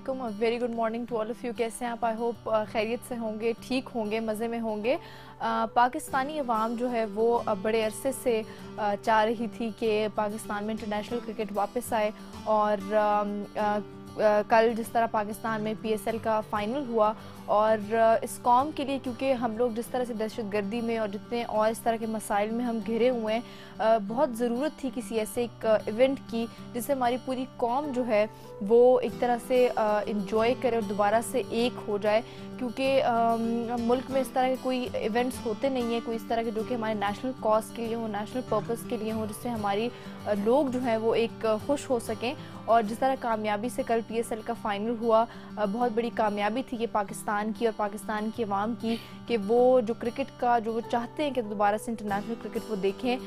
वालेकुम, very good morning to all of you. कैसे हैं आप? आई होप खैरियत से होंगे, ठीक होंगे, मज़े में होंगे। पाकिस्तानी अवाम जो है वो बड़े अरसे से चाह रही थी कि पाकिस्तान में इंटरनेशनल क्रिकेट वापस आए और कल जिस तरह पाकिस्तान में PSL का फ़ाइनल हुआ और इस कौम के लिए, क्योंकि हम लोग जिस तरह से दहशतगर्दी में और जितने और इस तरह के मसाइल में हम घिरे हुए हैं, बहुत ज़रूरत थी किसी ऐसे एक इवेंट की जिससे हमारी पूरी कौम जो है वो एक तरह से इंजॉय करे और दोबारा से एक हो जाए। क्योंकि मुल्क में इस तरह के कोई इवेंट्स होते नहीं हैं, कोई इस तरह के जो कि हमारे नेशनल कॉज के लिए हों, नेशनल पर्पस के लिए हों, जिससे हमारी लोग जो हैं वो एक खुश हो सकें। और जिस तरह कामयाबी से कल PSL का फ़ाइनल हुआ, बहुत बड़ी कामयाबी थी ये पाकिस्तान की और पाकिस्तान की अवाम की कि वो जो क्रिकेट का जो वो चाहते हैं कि दोबारा से इंटरनेशनल क्रिकेट वो देखें।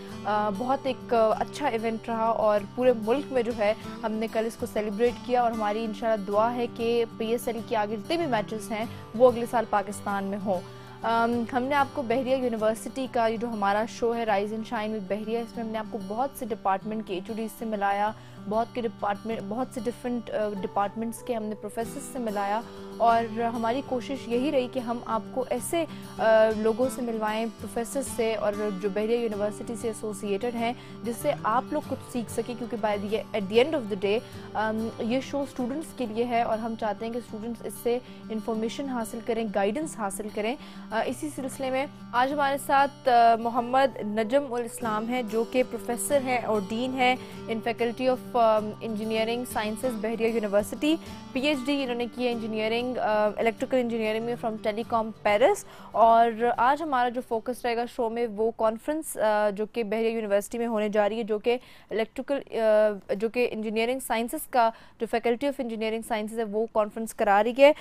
बहुत एक अच्छा इवेंट रहा और पूरे मुल्क में जो है हमने कल इसको सेलिब्रेट किया और हमारी इंशाल्लाह दुआ है कि PSL के आगे जितने भी मैचेस हैं वो अगले साल पाकिस्तान में हों। हमने आपको बहरिया यूनिवर्सिटी का ये जो हमारा शो है राइज एंड शाइन विद बहरिया, इसमें हमने आपको बहुत से डिपार्टमेंट के HOD से मिलाया, बहुत से डिफरेंट डिपार्टमेंट्स के हमने प्रोफेसर से मिलाया और हमारी कोशिश यही रही कि हम आपको ऐसे लोगों से मिलवाएं, प्रोफेसर से और जो बहरिया यूनिवर्सिटी से एसोसिएटेड हैं, जिससे आप लोग कुछ सीख सकें। क्योंकि at the end of the day ये शो स्टूडेंट्स के लिए है और हम चाहते हैं कि स्टूडेंट्स इससे इंफॉर्मेशन हासिल करें, गाइडेंस हासिल करें। इसी सिलसिले में आज हमारे साथ मोहम्मद नजम उल इस्लाम हैं, जो कि प्रोफेसर हैं और डीन हैं in faculty of engineering sciences Bahria university. PhD इन्होंने की है इंजीनियरिंग इलेक्ट्रिकल इंजीनियरिंग में फ्रॉम टेलीकॉम पेरिस। और आज हमारा जो फोकस रहेगा शो में वो कॉन्फ्रेंस जो कि बहरिया यूनिवर्सिटी में होने जा रही है, जो कि इंजीनियरिंग साइंसेस का जो फैकल्टी ऑफ इंजीनियरिंग साइंसेज है वो कॉन्फ्रेंस करा रही है।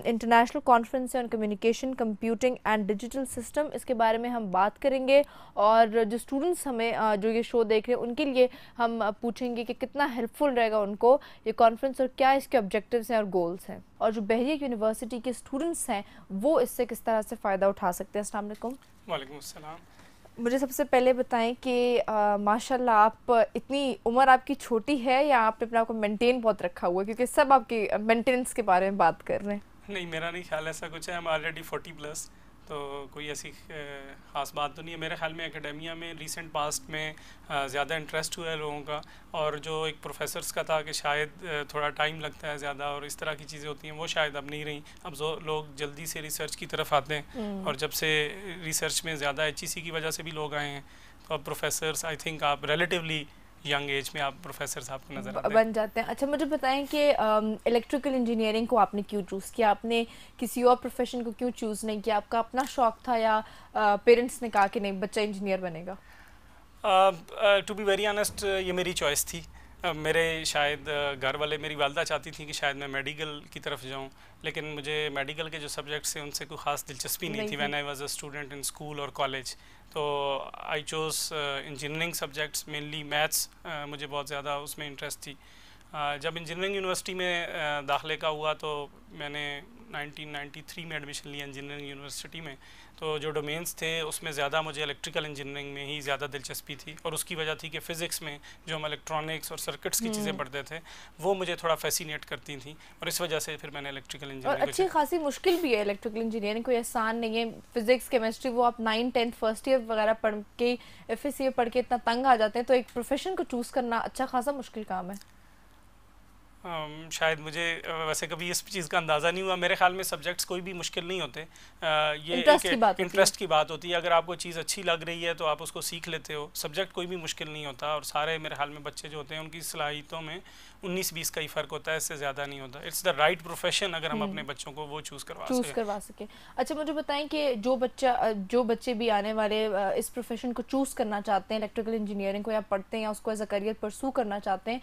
International conference on communication, computing and digital system, इसके बारे में हम बात करेंगे। और जो स्टूडेंट्स हमें जो ये शो देख रहे हैं उनके लिए हम पूछेंगे कि कितना हेल्पफुल रहेगा उनको ये कॉन्फ्रेंस और क्या इसके ऑब्जेक्टिव्स हैं और गोल्स हैं, और जो बहरिया यूनिवर्सिटी के स्टूडेंट्स हैं वो इससे किस तरह से फ़ायदा उठा सकते हैं। अस्सलाम वालेकुम। वालेकुम अस्सलाम। मुझे सबसे पहले बताएं कि माशाल्लाह आप इतनी उम्र आपकी छोटी है या आपने अपने आप को मेंटेन बहुत रखा हुआ है, क्योंकि सब आपकी मेंटेनेंस के बारे में बात कर रहे हैं। नहीं, मेरा नहीं ख्याल ऐसा कुछ है। हम ऑलरेडी 40+, तो कोई ऐसी ख़ास बात तो नहीं है मेरे ख्याल में। एकेडेमिया में रिसेंट पास्ट में ज़्यादा इंटरेस्ट हुआ है लोगों का, और जो एक प्रोफेसर्स का था कि शायद थोड़ा टाइम लगता है ज़्यादा और इस तरह की चीज़ें होती हैं, वो शायद अब नहीं रही। अब जो लोग जल्दी से रिसर्च की तरफ आते हैं और जब से रिसर्च में ज़्यादा HEC की वजह से भी लोग आए हैं, तो अब प्रोफेसर्स आई थिंक आप रिलेटिवली यंग एज में आप प्रोफेसर साहब को नजर बन जाते हैं। अच्छा, मुझे बताएं कि इलेक्ट्रिकल इंजीनियरिंग को आपने क्यों चूज़ किया? आपने किसी और प्रोफेशन को क्यों चूज़ नहीं किया? आपका अपना शौक था या पेरेंट्स ने कहा कि नहीं बच्चा इंजीनियर बनेगा? टू बी वेरी ऑनेस्ट, ये मेरी चॉइस थी। मेरे शायद घर वाले, मेरी वालदा चाहती थी कि शायद मैं मेडिकल की तरफ जाऊं, लेकिन मुझे मेडिकल के जो सब्जेक्ट्स हैं उनसे कोई ख़ास दिलचस्पी नहीं थी when I was a student in school और कॉलेज। तो I chose engineering subjects, mainly maths. मुझे बहुत ज़्यादा उसमें इंटरेस्ट थी। जब इंजीनियरिंग यूनिवर्सिटी में दाखिले का हुआ तो मैंने 1993 में एडमिशन लिया इंजीनियरिंग यूनिवर्सिटी में। तो जो डोमेन्स थे उसमें ज़्यादा मुझे इलेक्ट्रिकल इंजीनियरिंग में ही ज़्यादा दिलचस्पी थी, और उसकी वजह थी कि फ़िज़िक्स में जो हम इलेक्ट्रॉनिक्स और सर्किट्स की चीज़ें पढ़ते थे वो मुझे थोड़ा फैसिनेट करती थी, और इस वजह से फिर मैंने इलेक्ट्रिकल इंजीनियरिंग। अच्छी खासी मुश्किल भी है इलेक्ट्रिकल इंजीनियरिंग, कोई आसान नहीं है। फिजिक्स, केमिस्ट्री वो आप 9, 10 फर्स्ट ईयर वगैरह पढ़ के FSC पढ़ के इतना तंग आ जाते हैं, तो एक प्रोफेशन को चूज़ करना अच्छा खासा मुश्किल काम है। शायद मुझे वैसे कभी इस चीज़ का अंदाज़ा नहीं हुआ। मेरे ख्याल में सब्जेक्ट्स कोई भी मुश्किल नहीं होते। ये इंटरेस्ट की बात होती है। अगर आपको चीज़ अच्छी लग रही है तो आप उसको सीख लेते हो। सब्जेक्ट कोई भी मुश्किल नहीं होता, और सारे मेरे ख्याल में बच्चे जो होते हैं उनकी सलाहियतों में 19-20 का ही फ़र्क होता है, इससे ज़्यादा नहीं होता। इट्स द राइट प्रोफेशन अगर हम अपने बच्चों को वो चूज़ करवा सकें। अच्छा, मुझे बताएं कि जो बच्चे भी आने वाले इस प्रोफेशन को चूज़ करना चाहते हैं, इलेक्ट्रिकल इंजीनियरिंग को या पढ़ते हैं या उसको एज अ करियर परसू करना चाहते हैं,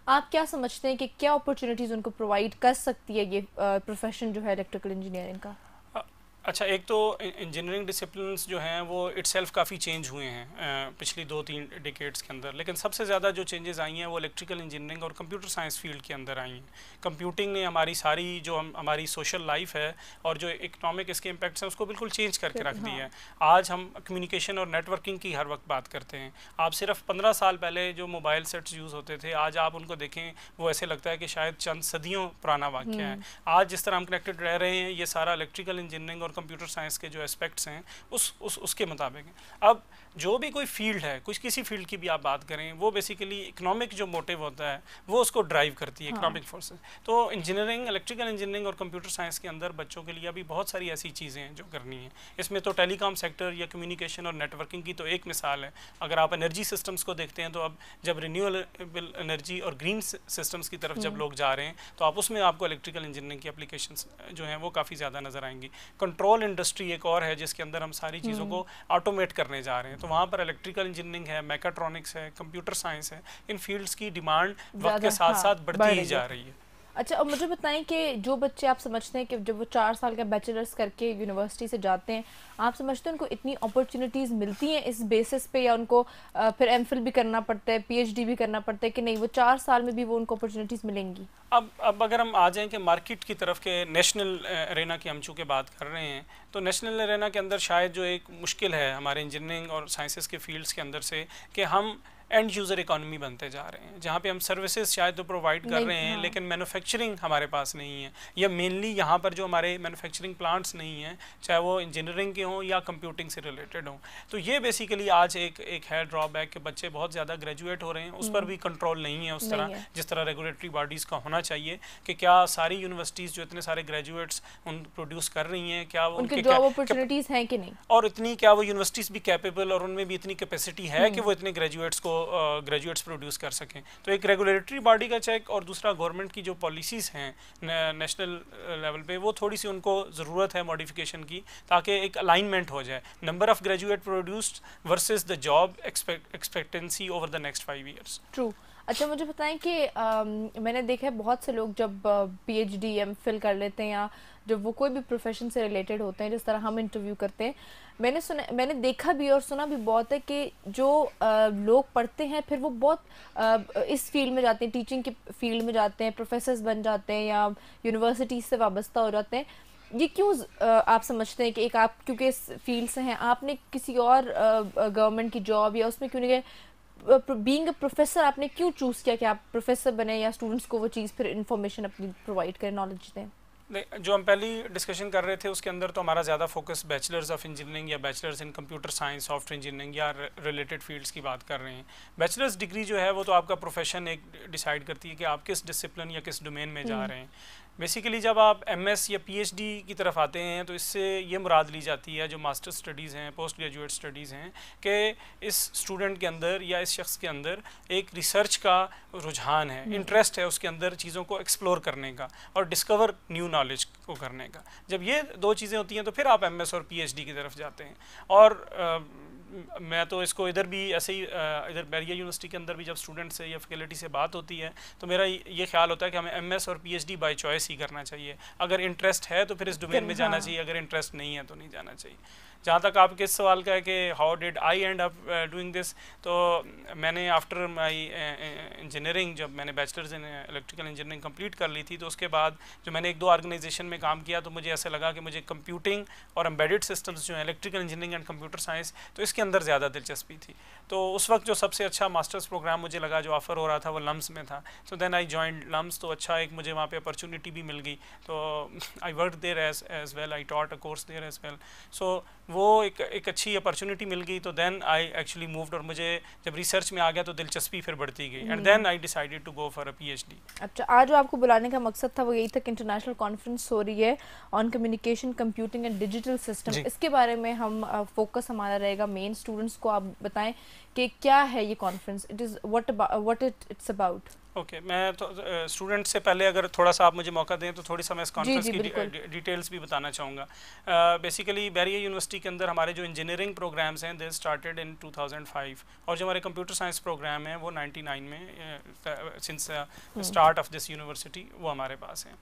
आप क्या समझते हैं कि क्या अपॉर्चुनिटीज़ उनको प्रोवाइड कर सकती है ये प्रोफेशन जो है इलेक्ट्रिकल इंजीनियरिंग का? अच्छा, एक तो इंजीनियरिंग डिसिप्लिन्स जो हैं वो इटसेल्फ काफ़ी चेंज हुए हैं पिछली 2-3 डिकेड्स के अंदर, लेकिन सबसे ज़्यादा जो चेंजेस आई हैं वो इलेक्ट्रिकल इंजीनियरिंग और कंप्यूटर साइंस फील्ड के अंदर आई हैं। कंप्यूटिंग ने हमारी सारी जो हमारी सोशल लाइफ है और जो इकोनॉमिक इसके इम्पैक्ट्स हैं उसको बिल्कुल चेंज करके रख दिया है। आज हम कम्युनिकेशन और नेटवर्किंग की हर वक्त बात करते हैं। आप सिर्फ 15 साल पहले जो मोबाइल सेट्स यूज़ होते थे, आज आप उनको देखें वो ऐसे लगता है कि शायद चंद सदियों पुराना वाक़या है। आज जिस तरह हम कनेक्टेड रह रहे हैं, ये सारा इलेक्ट्रिकल इंजीनियरिंग और कंप्यूटर साइंस के जो एस्पेक्ट्स हैं उसके मुताबिक हैं। अब जो भी कोई फील्ड है, कुछ किसी फील्ड की भी आप बात करें, वो बेसिकली इकोनॉमिक जो मोटिव होता है वो उसको ड्राइव करती है, इकोनॉमिक फोर्सेस। तो इंजीनियरिंग, इलेक्ट्रिकल इंजीनियरिंग और कंप्यूटर साइंस के अंदर बच्चों के लिए अभी बहुत सारी ऐसी चीज़ें हैं जो करनी है। इसमें तो टेलीकॉम सेक्टर या कम्युनिकेशन और नेटवर्किंग की तो एक मिसाल है। अगर आप एनर्जी सिस्टम्स को देखते हैं तो अब जब रिन्यूएबल एनर्जी और ग्रीन सिस्टम्स की तरफ जब लोग जा रहे हैं तो आप उसमें आपको इलेक्ट्रिकल इंजीनियरिंग की एप्लीकेशंस जो हैं वो काफ़ी ज़्यादा नज़र आएंगी। कंट्रोल इंडस्ट्री एक और है जिसके अंदर हम सारी चीज़ों को ऑटोमेट करने जा रहे हैं, तो वहाँ पर इलेक्ट्रिकल इंजीनियरिंग है, मैकाट्रॉनिक्स है, कंप्यूटर साइंस है, इन फील्ड्स की डिमांड वक्त के साथ साथ बढ़ती ही जा रही है। अच्छा, अब मुझे बताएं कि जो बच्चे आप समझते हैं कि जब वो 4 साल का बैचलर्स करके यूनिवर्सिटी से जाते हैं, आप समझते हैं उनको इतनी अपॉर्चुनिटीज़ मिलती हैं इस बेसिस पे, या उनको फिर एमफिल भी करना पड़ता है, पीएचडी भी करना पड़ता है, कि नहीं वो 4 साल में भी वो उनको अपॉर्चुनिटीज़ मिलेंगी? अब अगर हम आ जाएं कि मार्केट की तरफ के नेशनल एरेना की हम चूँकि बात कर रहे हैं, तो नेशनल एरेना के अंदर शायद जो एक मुश्किल है हमारे इंजीनियरिंग और साइंसेस के फील्ड्स के अंदर से कि हम एंड यूज़र इकोनॉमी बनते जा रहे हैं, जहाँ पे हम सर्विसेज शायद तो प्रोवाइड कर रहे हैं लेकिन मैन्युफैक्चरिंग हमारे पास नहीं है, या मेनली यहाँ पर जो हमारे मैन्युफैक्चरिंग प्लांट्स नहीं हैं, चाहे वो इंजीनियरिंग के हों या कंप्यूटिंग से रिलेटेड हों। तो ये बेसिकली आज एक है ड्रॉबैक कि बच्चे बहुत ज़्यादा ग्रेजुएट हो रहे हैं, उस पर भी कंट्रोल नहीं है उस तरह जिस तरह रेगुलेटरी बॉडीज़ का होना चाहिए कि क्या सारी यूनिवर्सिटीज़ जो इतने सारे ग्रेजुएट्स उन प्रोड्यूस कर रही हैं, क्या उनके जॉब अपॉर्चुनिटीज़ हैं कि नहीं, और इतनी क्या वो यूनिवर्सिटीज़ भी कैपेबल और उनमें भी इतनी कैपेसिटी है कि वो इतने ग्रेजुएट्स प्रोड्यूस कर सकें। तो एक रेगुलेटरी बॉडी का चेक और दूसरा गवर्नमेंट की जो पॉलिसीज़ हैं नेशनल लेवल पे, वो थोड़ी सी उनको ज़रूरत है मॉडिफिकेशन की, ताकि एक अलाइनमेंट हो जाए number of graduate produced versus the job expectancy over the next 5 years. True. अच्छा, मुझे बताएं कि मैंने देखा है बहुत से लोग जब पीएचडी एमफिल कर लेते हैं या जब वो कोई भी प्रोफेशन से रिलेटेड होते हैं, जिस तरह हम इंटरव्यू करते हैं, मैंने देखा भी और सुना भी बहुत है कि जो लोग पढ़ते हैं फिर वो बहुत इस फील्ड में जाते हैं, टीचिंग की फील्ड में जाते हैं, प्रोफेसर्स बन जाते हैं या यूनिवर्सिटी से वाबस्ता हो जाते हैं। ये क्यों आप समझते हैं कि एक आप क्योंकि इस फील्ड से हैं, आपने किसी और गवर्नमेंट की जॉब या उसमें क्यों नहीं गए? बीइंग अ प्रोफेसर आपने क्यों चूज़ किया कि आप प्रोफेसर बने या स्टूडेंट्स को वो चीज़ फिर इंफॉर्मेशन अपनी प्रोवाइड करें, नॉलेज दें? जो हम पहली डिस्कशन कर रहे थे उसके अंदर तो हमारा ज़्यादा फोकस बैचलर्स ऑफ इंजीनियरिंग या bachelors in computer science, software engineering या रिलेटेड फील्ड्स की बात कर रहे हैं। बैचलर्स डिग्री जो है वो तो आपका प्रोफेशन एक डिसाइड करती है कि आप किस डिसिप्लिन या किस डोमेन में जा रहे हैं। बेसिकली जब आप एमएस या पीएचडी की तरफ आते हैं तो इससे ये मुराद ली जाती है, जो मास्टर स्टडीज़ हैं, पोस्ट ग्रेजुएट स्टडीज़ हैं, कि इस स्टूडेंट के अंदर या इस शख्स के अंदर एक रिसर्च का रुझान है, इंटरेस्ट है उसके अंदर चीज़ों को एक्सप्लोर करने का और डिस्कवर न्यू नॉलेज को करने का। जब ये दो चीज़ें होती हैं तो फिर आप एमएस और पीएचडी की तरफ जाते हैं। और मैं तो इसको इधर भी ऐसे ही इधर बैरिया यूनिवर्सिटी के अंदर भी जब स्टूडेंट से या फैकल्टी से बात होती है तो मेरा ये ख्याल होता है कि हमें एमएस और पीएचडी बाय चॉइस ही करना चाहिए। अगर इंटरेस्ट है तो फिर इस डोमेन में जाना चाहिए, अगर इंटरेस्ट नहीं है तो नहीं जाना चाहिए। जहाँ तक आपके इस सवाल का है कि how did I and up doing this, तो मैंने आफ्टर माई इंजीनियरिंग जब मैंने bachelors in electrical engineering complete कर ली थी तो उसके बाद जो मैंने 1-2 ऑर्गेनाइजेशन में काम किया तो मुझे ऐसा लगा कि मुझे कंप्यूटिंग और एम्बेडेड सिस्टम्स जो हैं, electrical engineering and computer science, तो इसके अंदर ज़्यादा दिलचस्पी थी। तो उस वक्त जो सबसे अच्छा मास्टर्स प्रोग्राम मुझे लगा जो ऑफ़र हो रहा था वो लम्स में था। So then I joined LUMS, तो अच्छा एक मुझे वहाँ पे अपॉर्चुनिटी भी मिल गई, तो I work there as well, I taught a course there as well. So वो एक अच्छी अपॉर्चुनिटी मिल गई, तो देन आई एक्चुअली मूव्ड, और मुझे जब रिसर्च में आ गया तो दिलचस्पी फिर बढ़ती गई, and then I decided to go for a PhD. अच्छा, आज जो आपको बुलाने का मकसद था वो यही था कि इंटरनेशनल कॉन्फ्रेंस हो रही है on communication, computing and digital system, इसके बारे में हम फोकस हमारा रहेगा मेन। स्टूडेंट्स को आप बताएं कि क्या है ये conference, it is what it's about. Okay, मैं तो स्टूडेंट से पहले अगर थोड़ा सा आप मुझे मौका दें तो थोड़ी सा मैं इस कॉन्फ्रेंस की डिटेल्स भी बताना चाहूँगा। बेसिकली बैरिया यूनिवर्सिटी के अंदर हमारे जो इंजीनियरिंग प्रोग्राम्स हैं दे स्टार्टेड इन 2005, और जो हमारे कंप्यूटर साइंस प्रोग्राम हैं वो 99 में since start of this university वो हमारे पास हैं।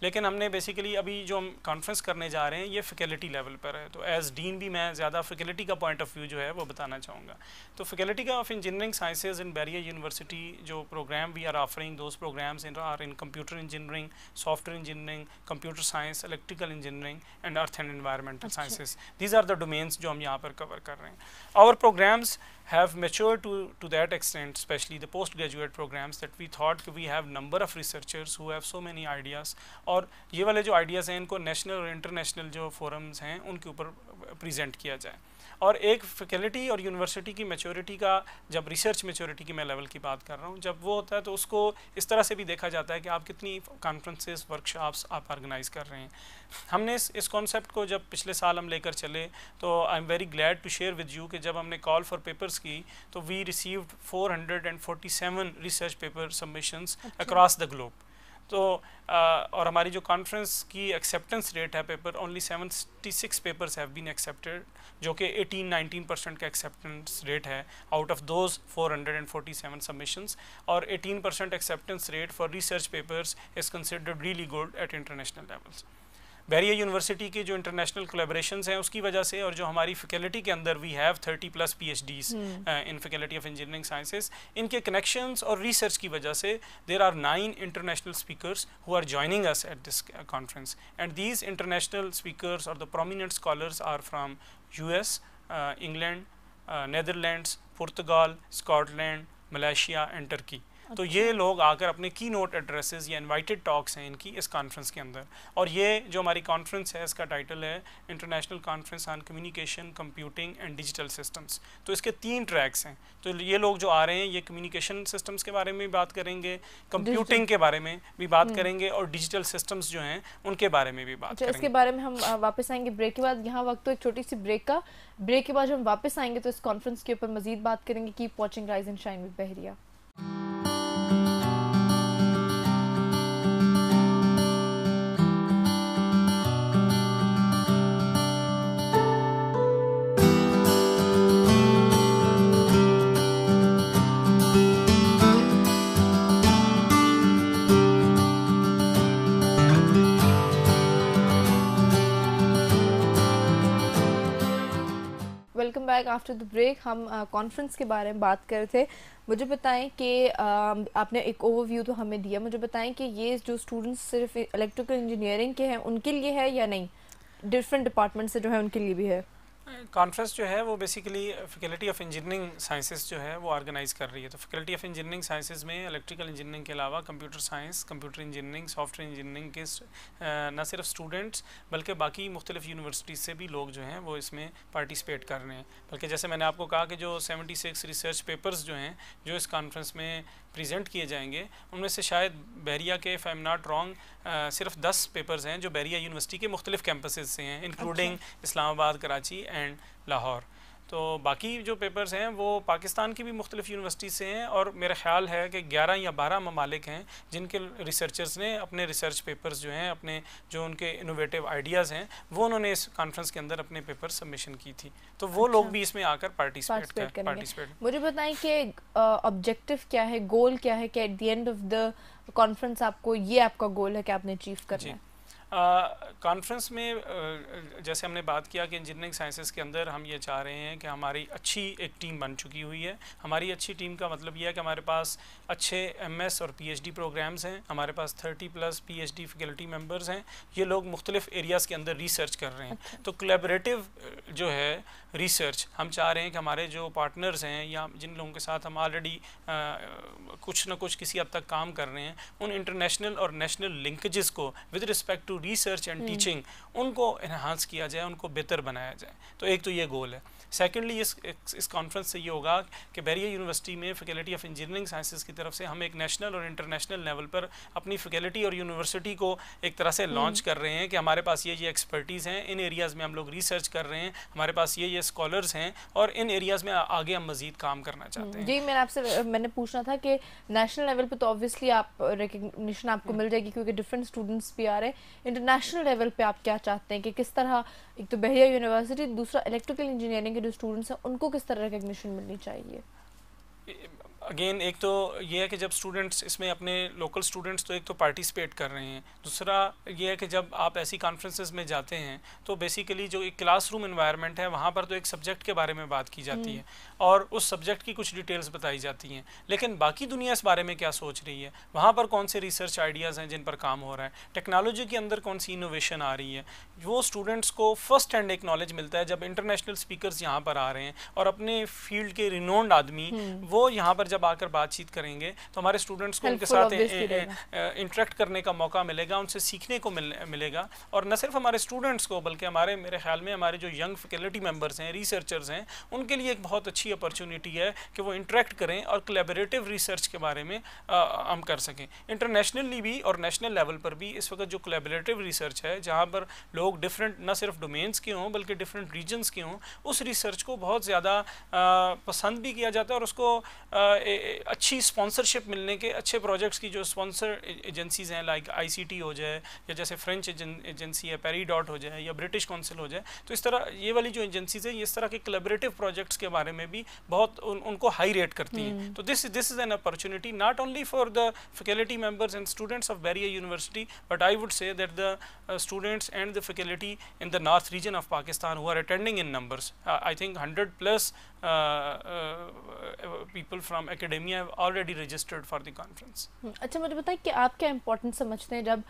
लेकिन हमने बेसिकली अभी जो हम कॉन्फ्रेंस करने जा रहे हैं ये फैकल्टी लेवल पर है, तो एज डीन भी मैं ज़्यादा फैकल्टी का पॉइंट ऑफ व्यू जो है वो बताना चाहूँगा। तो फैकल्टी का of engineering sciences in Bahria university जो program we are offering, those programs are in computer engineering, software engineering, computer science, electrical engineering and earth and environmental sciences. These are the domains जो हम यहाँ पर cover कर रहे हैं। Our programs have matured to that extent, especially the postgraduate programs, that we thought we have number of researchers who have so many ideas, और ये वाले जो ideas हैं इनको national और international जो forums हैं उनके ऊपर present किया जाए। और एक फैकल्टी और यूनिवर्सिटी की मैच्योरिटी का, जब रिसर्च मैच्योरिटी की मैं लेवल की बात कर रहा हूँ, जब वो होता है तो उसको इस तरह से भी देखा जाता है कि आप कितनी कॉन्फ्रेंसेस, वर्कशॉप्स आप ऑर्गेनाइज कर रहे हैं। हमने इस कॉन्सेप्ट को जब पिछले साल हम लेकर चले तो I am very glad to share with you कि जब हमने कॉल फॉर पेपर्स की तो we received 447 research paper submissions across the globe. तो और हमारी जो कॉन्फ्रेंस की एक्सेप्टेंस रेट है paper, only 76 papers have been accepted, जो कि 18-19% का एक्सेप्टेंस रेट है आउट ऑफ दोज 447 सबमिशंस, और 18% acceptance rate for research papers is considered really good at international levels. Barrier university की जो इंटरनेशनल कोलैबोरेशंस हैं उसकी वजह से, और जो हमारी फैकल्टी के अंदर we have 30+ PhDs in faculty of engineering sciences, इनके कनेक्शंस और रिसर्च की वजह से there are 9 international speakers who are joining us at this conference, and these international speakers और the prominent scholars are from US, England, Netherlands, Portugal, Scotland, Malaysia and Turkey. तो ये लोग आकर अपने की नोट एड्रेसेस या invited talks हैं इनकी इस कॉन्फ्रेंस के अंदर, और ये जो हमारी कॉन्फ्रेंस है इसका टाइटल है international conference on communication, computing and digital systems. तो इसके 3 ट्रैक्स हैं। तो ये लोग जो आ रहे हैं ये कम्युनिकेशन सिस्टम्स के बारे में भी बात करेंगे, कंप्यूटिंग के बारे में भी बात करेंगे, और डिजिटल सिस्टम्स जो हैं उनके बारे में भी बात करेंगे। इसके बारे में हम वापस आएंगे ब्रेक के बाद। यहाँ वक्त तो एक छोटी सी ब्रेक का, ब्रेक के बाद जब हम वापस आएंगे तो इस कॉन्फ्रेंस के ऊपर मजीद बात करेंगे। Keep watching rise and shine with Bahria. Welcome back after the break. हम कॉन्फ्रेंस के बारे में बात कर रहे थे। मुझे बताएं कि आपने एक ओवरव्यू तो हमें दिया, मुझे बताएं कि ये जो स्टूडेंट्स सिर्फ इलेक्ट्रिकल इंजीनियरिंग के हैं उनके लिए है या नहीं, डिफरेंट डिपार्टमेंट से जो है उनके लिए भी है? कॉन्फ्रेंस जो है वो basically faculty of engineering sciences जो है वो ऑर्गेनाइज कर रही है। तो फैकल्टी ऑफ इंजीनियरिंग साइंसेज में इलेक्ट्रिकल इंजीनियरिंग के अलावा computer science, computer engineering, software engineering के न सिर्फ स्टूडेंट्स बल्कि बाकी मुख्तलिफ यूनिवर्सिटीज़ से भी लोग जो हैं वो इसमें पार्टिसिपेट कर रहे हैं। बल्कि जैसे मैंने आपको कहा कि जो 76 रिसर्च पेपर्स जो हैं जो इस कॉन्फ्रेंस में प्रेजेंट किए जाएंगे, उनमें से शायद बहरिया के, if I am not wrong, सिर्फ 10 पेपर्स हैं जो बहरिया यूनिवर्सिटी के मुख्तलिफ कैंपसेस से हैं, इंक्लूडिंग इस्लामाबाद, कराची एंड लाहौर। तो बाकी जो पेपर्स हैं वो पाकिस्तान की भी मुख्तलिफ यूनिवर्सिटी से हैं, और मेरा ख्याल है कि 11 या 12 ममालिक हैं जिनके रिसर्चर्स ने अपने रिसर्च पेपर्स जो हैं, अपने जो उनके इनोवेटिव आइडियाज़ हैं, वो उन्होंने इस कॉन्फ्रेंस के अंदर अपने पेपर सबमिशन की थी। तो वो लोग भी इसमें आकर पार्टिसिपेट। मुझे बताएं कि ऑब्जेक्टिव क्या है, गोल क्या है, कि at the end of the conference आपको ये आपका गोल है कि आपने अचीव करना है? कॉन्फ्रेंस में जैसे हमने बात किया कि इंजीनियरिंग साइंसेस के अंदर हम ये चाह रहे हैं कि हमारी अच्छी एक टीम बन चुकी हुई है। हमारी अच्छी टीम का मतलब ये है कि हमारे पास अच्छे MS और PhD प्रोग्राम्स हैं, हमारे पास 30+ PhD फैकल्टी मेंबर्स हैं। ये लोग मुख्तलिफ एरियाज़ के अंदर रिसर्च कर रहे हैं। तो कोलैबोरेटिव जो है रिसर्च, हम चाह रहे हैं कि हमारे जो पार्टनर्स हैं या जिन लोगों के साथ हम ऑलरेडी कुछ ना कुछ किसी हद तक काम कर रहे हैं, उन इंटरनेशनल और नेशनल लिंकेजेस को with respect to research and teaching उनको इन्हांस किया जाए, उनको बेहतर बनाया जाए। तो एक तो ये गोल है। सेकेंडली इस कॉन्फ्रेंस से ये होगा कि बैरिया यूनिवर्सिटी में फैकल्टी ऑफ इंजीनियरिंग साइंसेज की तरफ से हम एक नेशनल और इंटरनेशनल लेवल पर अपनी फैकल्टी और यूनिवर्सिटी को एक तरह से लॉन्च कर रहे हैं कि हमारे पास ये एक्सपर्टीज़ हैं, इन एरियाज़ में हम लोग रिसर्च कर रहे हैं, हमारे पास ये स्कॉलर्स हैं, और इन एरियाज़ में आगे हम मज़ीद काम करना चाहते हैं। जी, मैंने पूछना था कि नेशनल लेवल पे तो ऑब्वियसली आप रिकग्निशन आपको मिल जाएगी क्योंकि डिफरेंट स्टूडेंट्स भी आ रहे हैं। इंटरनेशनल लेवल पे आप क्या चाहते हैं कि किस तरह, एक तो बहरिया यूनिवर्सिटी, दूसरा इलेक्ट्रिकल इंजीनियरिंग के जो स्टूडेंट्स हैं उनको किस तरह रिकग्निशन मिलनी चाहिए? अगेन एक तो ये है कि जब स्टूडेंट्स इसमें अपने लोकल स्टूडेंट्स तो एक तो पार्टिसिपेट कर रहे हैं, दूसरा ये है कि जब आप ऐसी कॉन्फ्रेंसेस में जाते हैं तो बेसिकली जो एक क्लासरूम एनवायरनमेंट है वहाँ पर तो एक सब्जेक्ट के बारे में बात की जाती है और उस सब्जेक्ट की कुछ डिटेल्स बताई जाती हैं, लेकिन बाकी दुनिया इस बारे में क्या सोच रही है, वहाँ पर कौन से रिसर्च आइडियाज़ हैं जिन पर काम हो रहा है, टेक्नोलॉजी के अंदर कौन सी इनोवेशन आ रही है, वो स्टूडेंट्स को फर्स्ट हैंड एक नॉलेज मिलता है जब इंटरनेशनल स्पीकर्स यहाँ पर आ रहे हैं और अपने फील्ड के रिनोन्ड आदमी वो यहाँ पर जब आकर बातचीत करेंगे तो हमारे स्टूडेंट्स को उनके साथ इंटरेक्ट करने का मौका मिलेगा, उनसे सीखने को मिलेगा। और न सिर्फ हमारे स्टूडेंट्स को बल्कि मेरे ख्याल में हमारे जो यंग फैकल्टी मेंबर्स हैं, रिसर्चर्स हैं, उनके लिए एक बहुत अच्छी अपॉर्चुनिटी है कि वो इंटरेक्ट करें और कोलैबोरेटिव रिसर्च के बारे में हम कर सकें। इंटरनेशनली भी और नेशनल लेवल पर भी इस वक्त जो कोलैबोरेटिव रिसर्च है जहाँ पर लोग डिफरेंट न सिर्फ डोमेन्स के हों बल्कि डिफरेंट रीजन्स के हों, उस रिसर्च को बहुत ज़्यादा पसंद भी किया जाता है और उसको अच्छी स्पॉन्सरशिप मिलने के, अच्छे प्रोजेक्ट्स की जो स्पॉन्सर एजेंसीज़ हैं लाइक ICT हो जाए या जैसे फ्रेंच एजेंसी है पेरीडॉट हो जाए या ब्रिटिश काउंसिल हो जाए, तो इस तरह ये वाली जो एजेंसीज़ हैं ये इस तरह के कोलैबोरेटिव प्रोजेक्ट्स के बारे में भी बहुत उनको हाई रेट करती हैं। तो this is an opportunity not only for the faculty members and students of Beria University, but I would say that the students and the faculty in the north region of Pakistan who are attending in numbers, I think 100 plus people from academia have already registered for the conference. अच्छा, मुझे बताइए कि आप क्या important समझते हैं जब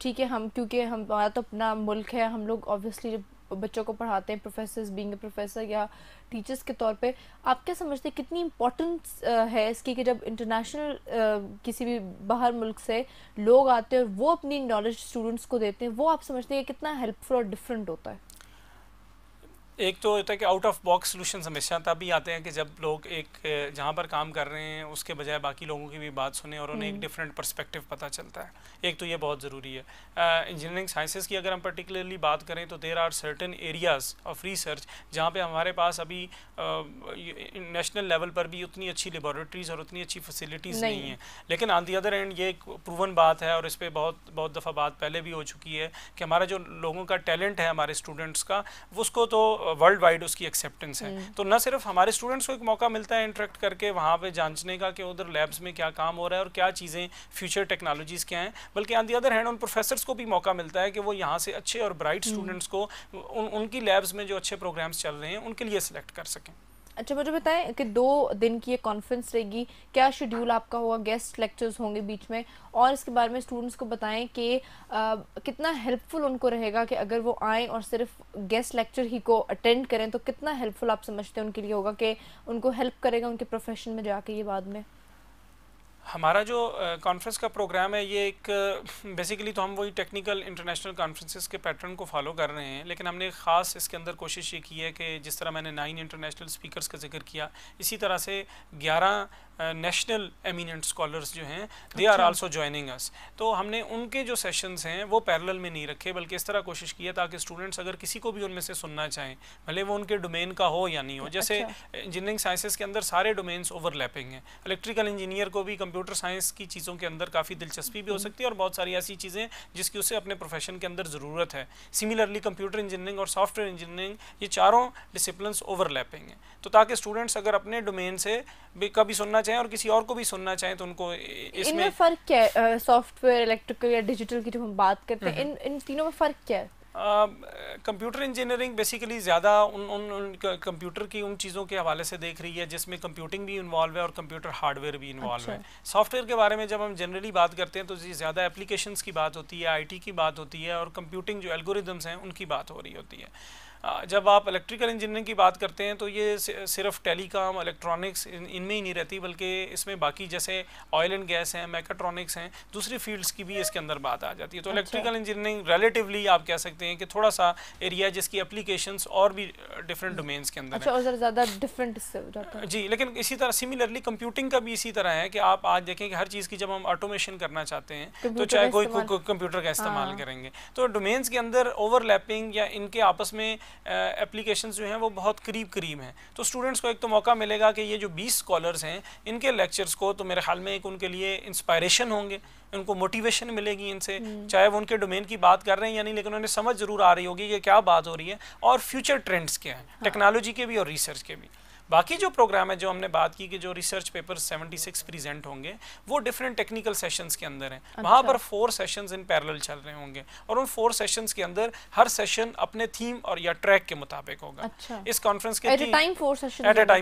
ठीक है हम क्योंकि हमारा तो अपना मुल्क है, हम लोग ऑब्वियसली जब बच्चों को पढ़ाते हैं प्रोफेसर्स बीइंग ए प्रोफेसर या टीचर्स के तौर पे, आप क्या समझते हैं कितनी इम्पोर्टेंस है इसकी कि जब इंटरनेशनल किसी भी बाहर मुल्क से लोग आते हैं और वो अपनी नॉलेज स्टूडेंट्स को देते हैं, वो आप समझते हैं कितना हेल्पफुल और डिफरेंट होता है? एक तो होता है कि आउट ऑफ बॉक्स सोल्यूशंस हमेशा तभी आते हैं कि जब लोग एक जहाँ पर काम कर रहे हैं उसके बजाय बाकी लोगों की भी बात सुने और उन्हें एक डिफरेंट पर्सपेक्टिव पता चलता है। एक तो ये बहुत ज़रूरी है। इंजीनियरिंग साइंसेस की अगर हम पर्टिकुलरली बात करें तो there are certain areas of research जहाँ पे हमारे पास अभी नेशनल लेवल पर भी उतनी अच्छी लेबॉरेटरीज़ और उतनी अच्छी फैसिलिटीज़ नहीं हैं, लेकिन ऑन दी अदर एंड ये एक प्रूवन बात है और इस पर बहुत दफ़ा बात पहले भी हो चुकी है कि हमारा जो लोगों का टैलेंट है हमारे स्टूडेंट्स का, उसको तो वर्ल्ड वाइड उसकी एक्सेप्टेंस है। तो न सिर्फ हमारे स्टूडेंट्स को एक मौका मिलता है इंटरेक्ट करके वहाँ पे जांचने का कि उधर लैब्स में क्या काम हो रहा है और क्या चीज़ें फ्यूचर टेक्नोलॉजीज़ क्या हैं, बल्कि ऑन दी अदर हैंड उन प्रोफेसर्स को भी मौका मिलता है कि वो यहाँ से अच्छे और ब्राइट स्टूडेंट्स को उनकी लैब्स में जो अच्छे प्रोग्राम्स चल रहे हैं उनके लिए सिलेक्ट कर सकें। अच्छा, मुझे बताएं कि 2 दिन की ये कॉन्फ्रेंस रहेगी, क्या शेड्यूल आपका होगा, गेस्ट लेक्चर्स होंगे बीच में, और इसके बारे में स्टूडेंट्स को बताएं कि कितना हेल्पफुल उनको रहेगा कि अगर वो आएँ और सिर्फ गेस्ट लेक्चर ही को अटेंड करें, तो कितना हेल्पफुल आप समझते हैं उनके लिए होगा कि उनको हेल्प करेगा उनके प्रोफेशन में जाके ये बाद में? हमारा जो कॉन्फ्रेंस का प्रोग्राम है ये एक बेसिकली तो हम वही टेक्निकल इंटरनेशनल कॉन्फ्रेंसेस के पैटर्न को फॉलो कर रहे हैं, लेकिन हमने ख़ास इसके अंदर कोशिश ये की है कि जिस तरह मैंने 9 इंटरनेशनल स्पीकर्स का जिक्र किया, इसी तरह से 11 नेशनल एमिनेंट स्कॉलर्स जो हैं they are also joining us. तो हमने उनके जो सेशंस हैं वो पैरेलल में नहीं रखे, बल्कि इस तरह कोशिश की है ताकि स्टूडेंट्स अगर किसी को भी उनमें से सुनना चाहें, भले वो उनके डोमेन का हो या नहीं हो। जैसे इंजीनियरिंग साइंसेस के अंदर सारे डोमेन्स ओवरलैपिंग हैं, इलेक्ट्रिकल इंजीनियर को भी कंप्यूटर साइंस की चीज़ों के अंदर काफ़ी दिलचस्पी भी हो सकती है और बहुत सारी ऐसी चीज़ें जिसकी उसे अपने प्रोफेशन के अंदर ज़रूरत है। सिमिलरली कंप्यूटर इंजीनियरिंग और सॉफ्टवेयर इंजीनियरिंग ये चारों डिसिप्लिन्स ओवरलैपिंग हैं, तो ताकि स्टूडेंट्स अगर अपने डोमेन से कभी सुनना चाहें और किसी और को भी सुनना चाहें तो उनको इसमें फ़र्क क्या है? सॉफ्टवेयर, इलेक्ट्रिकल या डिजिटल की जब हम बात करते हैं, इन तीनों में फ़र्क क्या है? कंप्यूटर इंजीनियरिंग बेसिकली ज़्यादा उन कंप्यूटर की उन चीज़ों के हवाले से देख रही है जिसमें कंप्यूटिंग भी इन्वॉल्व है और कंप्यूटर हार्डवेयर भी इन्वॉल्व है। सॉफ्टवेयर के बारे में जब हम जनरली बात करते हैं तो ज़्यादा एप्लीकेशंस की बात होती है, IT की बात होती है और कंप्यूटिंग जो एल्गोरिदम्स हैं उनकी बात हो रही होती है। जब आप इलेक्ट्रिकल इंजीनियरिंग की बात करते हैं तो ये सिर्फ टेलीकॉम, इलेक्ट्रॉनिक्स इनमें ही नहीं रहती, बल्कि इसमें बाकी जैसे ऑयल एंड गैस हैं, मैकाट्रॉनिक्स हैं, दूसरी फील्ड्स की भी इसके अंदर बात आ जाती है। तो इलेक्ट्रिकल इंजीनियरिंग रिलेटिवली आप कह सकते हैं कि थोड़ा सा एरिया जिसकी एप्लीकेशंस और भी डिफरेंट डोमेन्स के अंदर और ज़्यादा डिफरेंट इससे हो जाता है। जी, लेकिन इसी तरह सिमिलरली कंप्यूटिंग का भी इसी तरह है कि आप आज देखें कि हर चीज़ की जब हम ऑटोमेशन करना चाहते हैं तो चाहे कोई कंप्यूटर का इस्तेमाल करेंगे, तो डोमेन्स के अंदर ओवरलैपिंग या इनके आपस में एप्लीकेशंस जो हैं वो बहुत करीब हैं। तो स्टूडेंट्स को एक तो मौका मिलेगा कि ये जो 20 स्कॉलर्स हैं इनके लेक्चर्स को तो मेरे ख्याल में एक उनके लिए इंस्पायरेशन होंगे, उनको मोटिवेशन मिलेगी इनसे, चाहे वो उनके डोमेन की बात कर रहे हैं या नहीं, लेकिन उन्हें समझ ज़रूर आ रही होगी कि क्या बात हो रही है और फ्यूचर ट्रेंड्स क्या हैं टेक्नोलॉजी के भी और रिसर्च के भी। बाकी जो प्रोग्राम है, जो हमने बात की कि जो रिसर्च पेपर 76 प्रेजेंट होंगे वो डिफरेंट टेक्निकल सेशंस के अंदर हैं। वहाँ पर 4 सेशंस इन पैरेलल चल रहे होंगे और उन 4 सेशंस के अंदर हर सेशन अपने थीम और या ट्रैक के मुताबिक होगा। इस कॉन्फ्रेंस के एट ए टाइम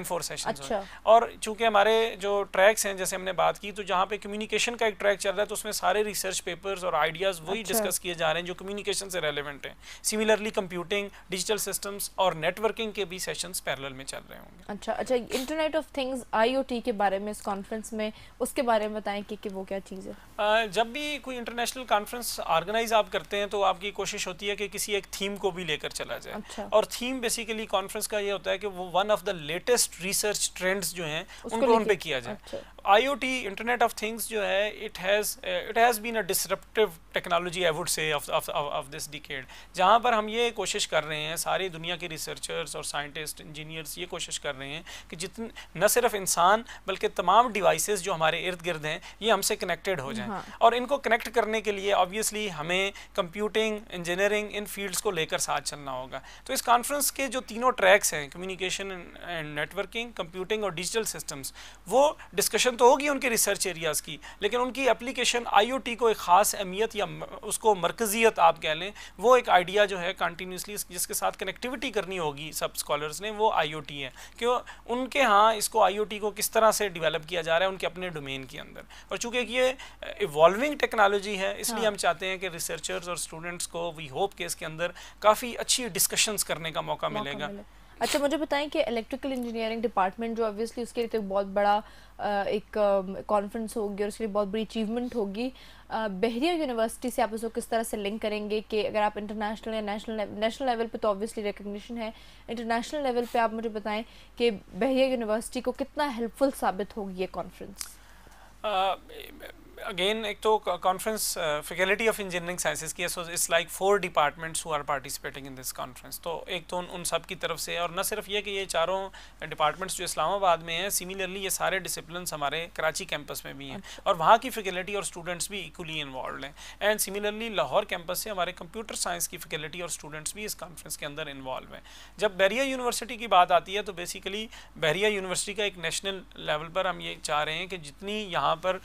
4 सेशंस और चूंकि हमारे जो ट्रैक्स हैं, जैसे हमने बात की, तो जहाँ पे कम्युनिकेशन का एक ट्रैक चल रहा है तो उसमें सारे रिसर्च पेपर्स और आइडियाज वही डिस्कस किए जा रहे हैं जो कम्युनिकेशन से रेलेवेंट हैं। सिमिलरली कंप्यूटिंग, डिजिटल सिस्टम्स और नेटवर्किंग के भी सेशंस पैरेलल में चल रहे होंगे। अच्छा, इंटरनेट ऑफ थिंग्स IoT के बारे में इस कॉन्फ्रेंस में, उसके बारे में बताएं कि वो क्या चीज़ है। जब भी कोई इंटरनेशनल कॉन्फ्रेंस ऑर्गेनाइज आप करते हैं तो आपकी कोशिश होती है कि किसी एक थीम को भी लेकर चला जाए। और थीम बेसिकली कॉन्फ्रेंस का ये होता है कि वो one of the latest research trends जो हैं उनको उन पे किया जाए। IoT, इंटरनेट ऑफ थिंग्स जो है, it has been a disruptive technology, I would say, of this decade, जहाँ पर हम ये कोशिश कर रहे हैं, सारी दुनिया के रिसर्चर्स और साइंटिस्ट, इंजीनियर्स ये कोशिश कर रहे हैं कि जितने न सिर्फ इंसान बल्कि तमाम डिवाइसेस जो हमारे इर्द गिर्द हैं ये हमसे कनेक्टेड हो जाएं। और इनको कनेक्ट करने के लिए ऑब्वियसली हमें कंप्यूटिंग, इंजीनियरिंग, इन फील्ड्स को लेकर साथ चलना होगा। तो इस कॉन्फ्रेंस के जो तीनों ट्रैक्स हैं, कम्युनिकेशन एंड नेटवर्किंग, कंप्यूटिंग और डिजिटल सिस्टम्स, वो डिस्कशन तो होगी उनके रिसर्च एरियाज़ की, लेकिन उनकी एप्लीकेशन IoT को एक ख़ास अहमियत या उसको मरकज़ियत आप कह लें, वो एक आइडिया जो है कंटिन्यूसली जिसके साथ कनेक्टिविटी करनी होगी सब स्कॉलर्स ने, वो IoT है। क्यों उनके यहाँ इसको IoT को किस तरह से डेवलप किया जा रहा है उनके अपने डोमेन के अंदर। और चूँकि ये इवॉल्विंग टेक्नोलॉजी है, इसलिए हम चाहते हैं कि रिसर्चर्स और स्टूडेंट्स को वी होप के इसके अंदर काफ़ी अच्छी डिस्कशंस करने का मौका मिलेगा। अच्छा, मुझे बताएं कि इलेक्ट्रिकल इंजीनियरिंग डिपार्टमेंट जो ऑब्वियसली उसके लिए तो बहुत बड़ा एक कॉन्फ्रेंस होगी और उसके लिए बहुत बड़ी अचीवमेंट होगी, बहरिया यूनिवर्सिटी से आप इसको किस तरह से लिंक करेंगे कि अगर आप इंटरनेशनल या नेशनल लेवल पे तो ऑब्वियसली रिकग्निशन है, इंटरनेशनल लेवल पे आप मुझे बताएं कि बहरिया यूनिवर्सिटी को कितना हेल्पफुल साबित होगी ये कॉन्फ्रेंस। अगेन एक तो conference faculty of engineering sciences की, so it's like 4 departments who are participating in this conference. तो एक तो उन सब की तरफ से, और न सिर्फ ये कि ये चारों डिपार्टमेंट्स जो इस्लामाबाद में हैं, सिमिलरली ये सारे डिसिप्लिन्स हमारे कराची कैंपस में भी हैं और वहाँ की फैकल्टी और स्टूडेंट्स भी इक्वली इन्वॉल्व हैं। एंड सिमिलरली लाहौर कैंपस से हमारे कंप्यूटर साइंस की फैकल्टी और स्टूडेंट्स भी इस कॉन्फ्रेंस के अंदर इन्वॉल्व हैं। जब बहरिया यूनिवर्सिटी की बात आती है तो बेसिकली बहरिया यूनिवर्सिटी का एक नेशनल लेवल पर हम ये चाह रहे हैं कि जितनी यहाँ पर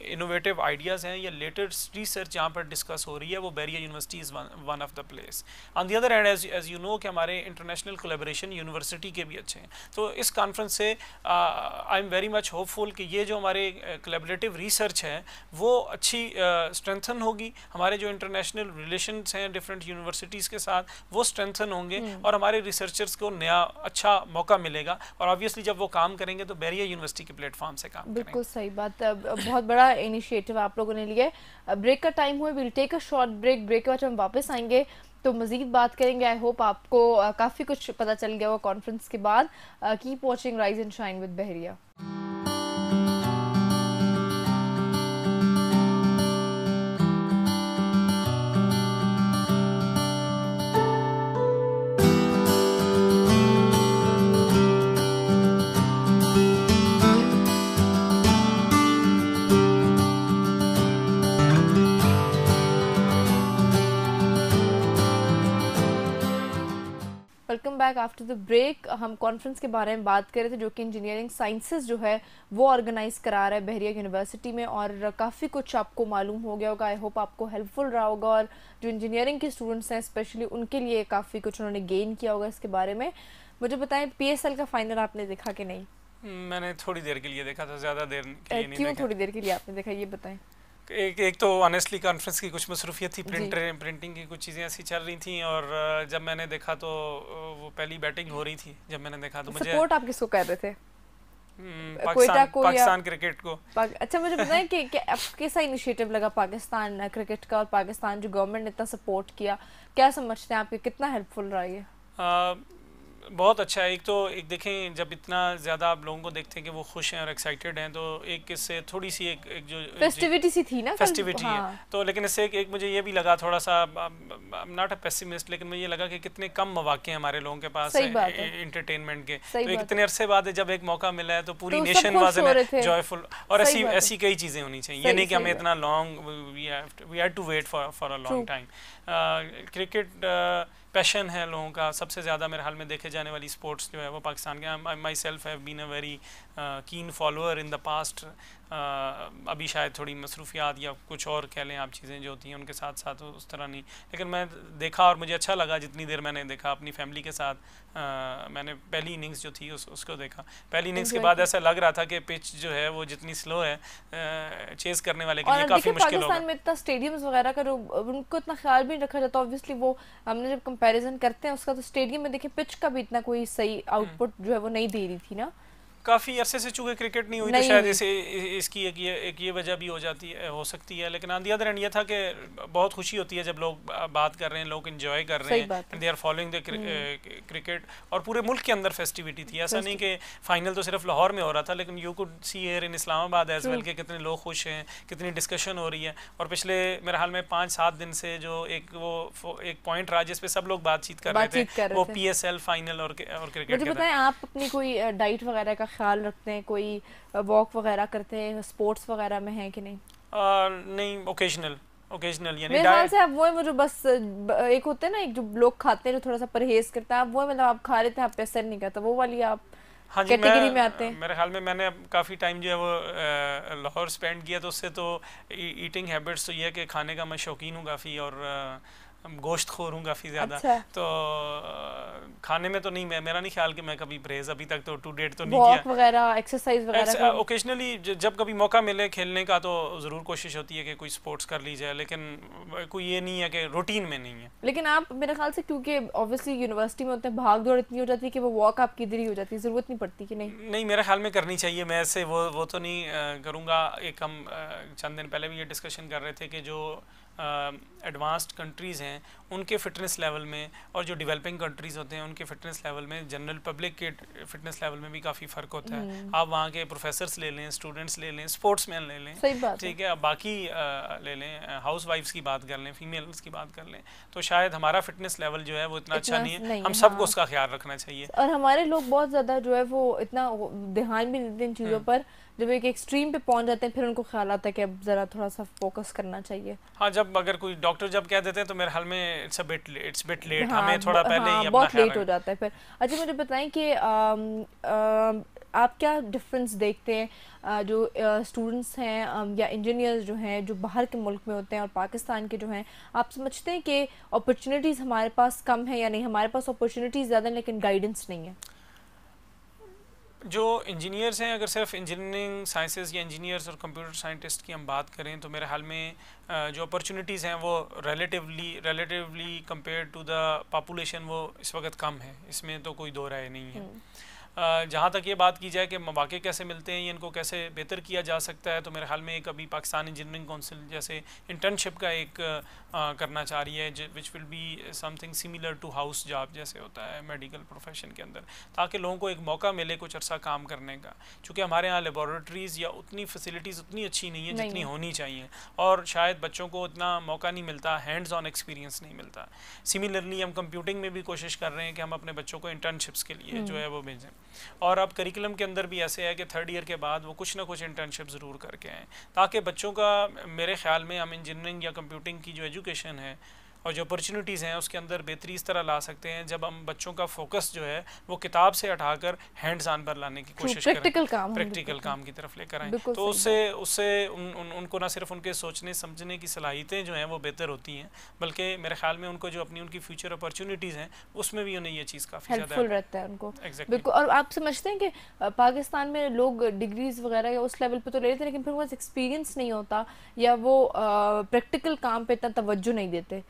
इनोवेटिव आइडियाज़ हैं या लेटेस्ट रिसर्च यहाँ पर डिस्कस हो रही है, वो Bahria university is one of the place. On the other hand as you know कि हमारे इंटरनेशनल कोलैबोरेशन यूनिवर्सिटी के भी अच्छे हैं। तो इस कॉन्फ्रेंस से आई एम वेरी मच होपफुल कि ये जो हमारे कोलैबोरेटिव रिसर्च है वो अच्छी स्ट्रेंथन होगी, हमारे जो इंटरनेशनल रिलेशंस हैं डिफरेंट यूनिवर्सिटीज़ के साथ वो स्ट्रेंथन होंगे और हमारे रिसर्चर्स को नया अच्छा मौका मिलेगा। और ऑब्वियसली जब वो काम करेंगे तो बहरिया यूनिवर्सिटी के प्लेटफॉर्म से काम करेंगे। बिल्कुल सही बात, बहुत बड़ा इनिशिएटिव आप लोगों ने लिया है। ब्रेक का टाइम हुआ, will take a short break के बाद हम वापस आएंगे तो मज़ीद बात करेंगे। आई होप आपको काफ़ी कुछ पता चल गया होगा कॉन्फ्रेंस के बाद। Keep watching rise and shine with Bahria. Welcome back after the break. हम कॉन्फ्रेंस के बारे में बात कर रहे थे जो कि इंजीनियरिंग साइंसेज जो है वो ऑर्गेनाइज करा रहा है बहरिया यूनिवर्सिटी में, और काफ़ी कुछ आपको मालूम हो गया होगा। आई होप आपको हेल्पफुल रहा होगा और जो इंजीनियरिंग के स्टूडेंट्स हैं स्पेशली उनके लिए काफ़ी कुछ उन्होंने गेन किया होगा इसके बारे में। मुझे बताएं PSL का फाइनल आपने देखा कि नहीं? मैंने थोड़ी देर के लिए देखा था, ज़्यादा देर के लिए नहीं क्यों थोड़ी देर के लिए आपने देखा, ये बताएं। एक तो ऑनेस्टली कॉन्फ्रेंस की कुछ मसरूफियत थी, प्रिंटिंग की कुछ चीज़ें ऐसी चल रही थी, और जब मैंने देखा तो वो पहली बैटिंग हो रही थी। जब मैंने देखा तो मुझे सपोर्ट आप किसको कर रहे थे? पाकिस्तान क्रिकेट को। अच्छा, मुझे बताएं कि कैसा इनिशिएटिव लगा पाकिस्तान क्रिकेट का, और पाकिस्तान जो गवर्नमेंट ने इतना सपोर्ट किया, क्या समझते हैं आपके, कितना हेल्पफुल रहा ये? बहुत अच्छा है। एक तो देखें जब इतना ज़्यादा आप लोगों को देखते हैं कि वो खुश हैं और एक्साइटेड हैं, तो एक इससे थोड़ी सी एक जो फेस्टिविटी सी थी ना, फेस्टिविटी है। तो लेकिन इससे एक मुझे ये भी लगा थोड़ा सा, नॉट अ पेसिमिस्ट, लेकिन मुझे ये लगा कि कितने कम मौके हैं हमारे लोगों के पास एंटरटेनमेंट के। तो इतने अरसे बाद जब एक मौका मिला है तो पूरी नेशन वाज जॉयफुल, और ऐसी कई चीज़ें होनी चाहिए। ये नहीं कि हमें इतना long we had to wait for a long time. Cricket passion है लोगों का। सबसे ज़्यादा मेरे हाल में देखे जाने वाली स्पोर्ट्स जो है वो पाकिस्तान के, myself have been a very keen follower in the past. अभी शायद थोड़ी मसरूफियात या कुछ और कह लें आप चीज़ें जो होती हैं उनके साथ साथ उस तरह नहीं, लेकिन मैं देखा और मुझे अच्छा लगा जितनी देर मैंने देखा अपनी फैमिली के साथ। मैंने पहली इनिंग्स जो थी उसको देखा। पहली इनिंग्स के बाद ऐसा लग रहा था कि पिच जो है वो जितनी स्लो है चेज़ करने वाले के लिए काफ़ी मुश्किल होगा। पाकिस्तान में इतना स्टेडियम्स वगैरह का जो उनको इतना ख्याल भी नहीं रखा जाता। ऑब्वियसली वो हमने जब कंपैरिजन करते हैं उसका, तो स्टेडियम में देखिए पिच का भी इतना कोई सही आउटपुट जो है वो नहीं दे रही थी ना। काफ़ी अरसे से चूँकि क्रिकेट नहीं हुई तो शायद इसकी एक ये वजह भी हो सकती है। लेकिन ऑन दी अदर एंड ये था कि बहुत खुशी होती है जब लोग बात कर रहे हैं, लोग एंजॉय कर रहे हैं, they are following the cricket. और पूरे मुल्क के अंदर फेस्टिविटी थी। ऐसा नहीं कि फाइनल तो सिर्फ लाहौर में हो रहा था, लेकिन you could see here in Islamabad as well के कितने लोग खुश हैं, कितनी डिस्कशन हो रही है। और पिछले मेरे हाल में 5-7 दिन से जो एक पॉइंट रहा जिस पे सब लोग बातचीत कर रहे थे वो PSL फाइनल और क्रिकेट। मुझे बताएं, आप अपनी कोई डाइट वगैरह का ख्याल रखते हैं, कोई वॉक वगैरह करते हैं, स्पोर्ट्स वगैरह में हैं कि नहीं? नहीं, ओकेजनल यानी मेरे ख्याल से आप वो है, मुझे बस एक होते हैं ना, एक जो लोग खाते हैं जो थोड़ा सा परहेज करता है, आप वो मतलब आप खा लेते हैं, आप पे असर नहीं करता, वो वाली आप हाँ जी, कैटेगरी में आते हैं। मेरे ख्याल में मैंने काफ़ी टाइम जो है वो लाहौर स्पेंड किया, तो उससे तो ईटिंग हैबिट्स तो ये है कि खाने का मैं शौकीन हूँ काफ़ी और गोश्त खोर हूँ काफ़ी ज़्यादा। अच्छा। तो खाने में तो नहीं, मेरा नहीं ख्याल कि मैं कभी परहेज अभी तक तो टू डेट तो नहीं किया। वॉक वगैरह, एक्सरसाइज वगैरह ओकेजनली जब कभी मौका मिले खेलने का तो ज़रूर कोशिश होती है कि कोई स्पोर्ट्स कर ली जाए, लेकिन कोई ये नहीं है कि रूटीन में नहीं है। लेकिन आप मेरे ख्याल से, क्योंकि ऑब्वियसली यूनिवर्सिटी में होते हैं, भाग दौड़ इतनी हो जाती है कि वो वॉक आपकी इधर ही हो जाती है, ज़रूरत नहीं पड़ती कि नहीं मेरे ख्याल में करनी चाहिए। मैं ऐसे वो तो नहीं करूँगा। एक हम चंद दिन पहले भी ये डिस्कशन कर रहे थे कि जो एडवांस्ड कंट्रीज़ हैं उनके फ़िटनेस लेवल में और जो डेवलपिंग कंट्रीज़ होते हैं उनके फ़िटनेस लेवल में, जनरल पब्लिक के फ़िटनेस लेवल में भी काफ़ी फ़र्क होता है। आप वहाँ के प्रोफेसर्स ले लें, स्टूडेंट्स ले लें, स्पोर्ट्समैन ले लें, ठीक है, अब बाकी ले लें, हाउस वाइफ्स की बात कर लें, फीमेल्स की बात कर लें, तो शायद हमारा फ़िटनेस लेवल जो है वो इतना अच्छा नहीं है। हम सबको उसका ख्याल रखना चाहिए। और हमारे लोग बहुत ज़्यादा जो है वो इतना ध्यान भी नहीं देते इन चीज़ों पर, जब एक एक्सट्रीम पे पहुंच जाते हैं फिर उनको ख्याल आता है कि अब ज़रा थोड़ा सा फोकस करना चाहिए। हाँ, जब अगर कोई डॉक्टर जब कह देते हैं तो मेरे हाल में इट्स बिट लेट, हमें थोड़ा पहले ही अपना बहुत लेट हो जाता है फिर। अच्छा, मुझे बताएं कि आप क्या डिफरेंस देखते हैं जो स्टूडेंट्स हैं या इंजीनियर्स जो हैं जो बाहर के मुल्क में होते हैं और पाकिस्तान के जो हैं, आप समझते हैं कि अपॉर्चुनिटीज़ हमारे पास कम है या नहीं? हमारे पास अपॉर्चुनिटीज़ ज़्यादा है लेकिन गाइडेंस नहीं है। जो इंजीनियर्स हैं, अगर सिर्फ इंजीनियरिंग साइंसेज या इंजीनियर्स और कंप्यूटर साइंटिस्ट की हम बात करें तो मेरे हाल में जो अपॉर्चुनिटीज़ हैं वो relatively compare to the population वो इस वक्त कम है, इसमें तो कोई दो राय नहीं है। जहाँ तक ये बात की जाए कि मौके कैसे मिलते हैं, इनको कैसे बेहतर किया जा सकता है, तो मेरे ख्याल में एक अभी पाकिस्तान इंजीनियरिंग काउंसिल जैसे इंटर्नशिप का एक करना चाह रही है, which will be something similar to house job जैसे होता है मेडिकल प्रोफेशन के अंदर, ताकि लोगों को एक मौका मिले कुछ अर्सा काम करने का। चूँकि हमारे यहाँ लेबॉरेटरीज़ या उतनी फैसिलिटीज़ उतनी अच्छी नहीं है जितनी होनी चाहिए, और शायद बच्चों को उतना मौका नहीं मिलता, हैंड्स ऑन एक्सपीरियंस नहीं मिलता। सिमिलरली हम कंप्यूटिंग में भी कोशिश कर रहे हैं कि हम अपने बच्चों को इंटर्नशिप्स के लिए जो है वो भेजें, और अब करिकुलम के अंदर भी ऐसे है कि 3rd ईयर के बाद वो कुछ ना कुछ इंटर्नशिप ज़रूर करके आएँ, ताकि बच्चों का, मेरे ख्याल में हम इंजीनियरिंग या कंप्यूटिंग की जो एजुकेशन है और जो अपॉर्चुनिटीज़ हैं उसके अंदर बेहतरी इस तरह ला सकते हैं जब हम बच्चों का फोकस जो है वो किताब से हटाकर हैंड्स ऑन पर लाने की कोशिश करें, प्रैक्टिकल काम की तरफ लेकर आएँ। तो उससे उनको ना सिर्फ उनके सोचने समझने की सलाहियतें जो हैं वो बेहतर होती हैं, बल्कि मेरे ख्याल में उनको जो उनकी फ्यूचर अपॉर्चुनिटीज़ हैं उसमें भी उन्हें ये चीज़ काफ़ी ज़्यादा रहता है उनको। बिल्कुल। और आप समझते हैं कि पाकिस्तान में लोग डिग्रीज वगैरह या उस लेवल पर तो ले लेते हैं, लेकिन फिर वो एक्सपीरियंस नहीं होता या वो प्रैक्टिकल काम पे इतना तवज्जो नहीं देते।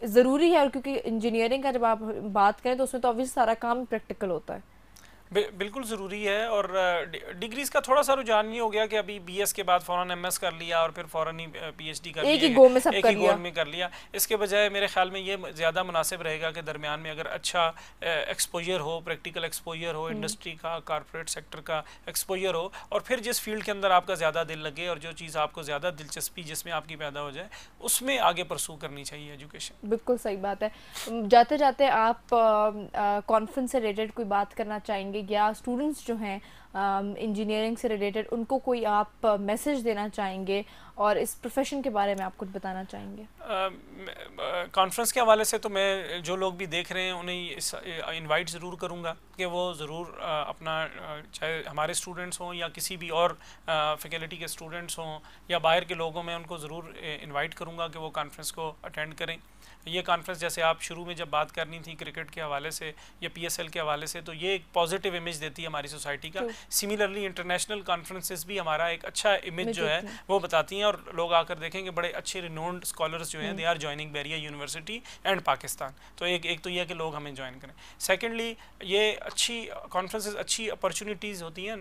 ज़रूरी है, और क्योंकि इंजीनियरिंग का जब आप बात करें तो उसमें तो ऑब्वियसली सारा काम प्रैक्टिकल होता है। बिल्कुल ज़रूरी है। और डिग्रीज़ का थोड़ा सा रुझान ये हो गया कि अभी BS के बाद फ़ौरन MS कर लिया और फिर फ़ौरन ही PhD कर लिया, एक ही गोल में कर लिया। इसके बजाय मेरे ख्याल में ये ज़्यादा मुनासिब रहेगा कि दरमियान में अगर अच्छा एक्सपोजर हो, प्रैक्टिकल एक्सपोजर हो, इंडस्ट्री का, कॉर्पोरेट सेक्टर का एक्सपोजर हो, और फिर जिस फील्ड के अंदर आपका ज़्यादा दिल लगे और जो चीज़ आपको ज़्यादा दिलचस्पी जिसमें आपकी पैदा हो जाए उसमें आगे परसू करनी चाहिए एजुकेशन। बिल्कुल सही बात है। जाते जाते आप कॉन्फ्रेंस से रिलेटेड कोई बात करना चाहेंगे या स्टूडेंट्स जो हैं इंजीनियरिंग से रिलेटेड उनको कोई आप मैसेज देना चाहेंगे और इस प्रोफेशन के बारे में आप कुछ बताना चाहेंगे? कॉन्फ्रेंस के हवाले से तो मैं जो लोग भी देख रहे हैं उन्हें इनवाइट ज़रूर करूँगा कि वो ज़रूर अपना चाहे हमारे स्टूडेंट्स हों या किसी भी और फैकल्टी के स्टूडेंट्स हों या बाहर के लोगों में, उनको ज़रूर इनवाइट करूँगा कि वो कॉन्फ्रेंस को अटेंड करें। ये कॉन्फ्रेंस, जैसे आप शुरू में जब बात करनी थी क्रिकेट के हवाले से या PSL के हवाले से, तो ये एक पॉजिटिव इमेज देती है हमारी सोसाइटी का। सिमिलरली इंटरनेशनल कॉन्फ्रेंसेस भी हमारा एक अच्छा इमेज जो है वो बताती हैं, और लोग आकर देखेंगे बड़े अच्छे रिनोन्ड स्कॉलर्स जो हैं they are joining Bahria university and Pakistan. तो एक तो यह है कि लोग हमें ज्वाइन करें। सेकेंडली, ये अच्छी कॉन्फ्रेंसेस अच्छी अपॉर्चुनिटीज़ होती हैं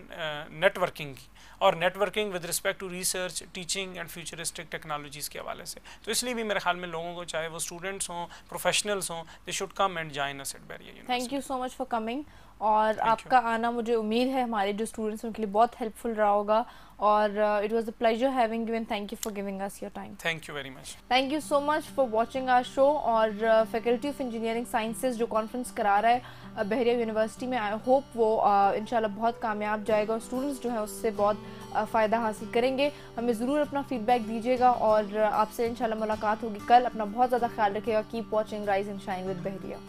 नेटवर्किंग की, और networking with respect to research, teaching and futuristic technologies के हवाले से। तो इसलिए भी मेरे ख्याल में लोगों को, चाहे वो स्टूडेंट्स हों, प्रोफेशनल्स हों, they should come and join us at Bahria university. Thank you so much for coming, और आपका आना मुझे उम्मीद है हमारे जो स्टूडेंट्स हैं उनके लिए बहुत हेल्पफुल रहा होगा, और it was a pleasure having you and thank you for giving us your time. Thank you very much. Thank you so much for watching our show. और फैकल्टी ऑफ इंजीनियरिंग साइंसेज जो conference करा रहा है बहरिया university में, I hope वो इंशाल्लाह बहुत कामयाब जाएगा और स्टूडेंट्स जो है उससे बहुत फ़ायदा हासिल करेंगे। हमें ज़रूर अपना फीडबैक दीजिएगा और आपसे इंशाल्लाह मुलाकात होगी कल। अपना बहुत ज़्यादा ख्याल रखिएगा। Keep watching rise and shine with Bahria.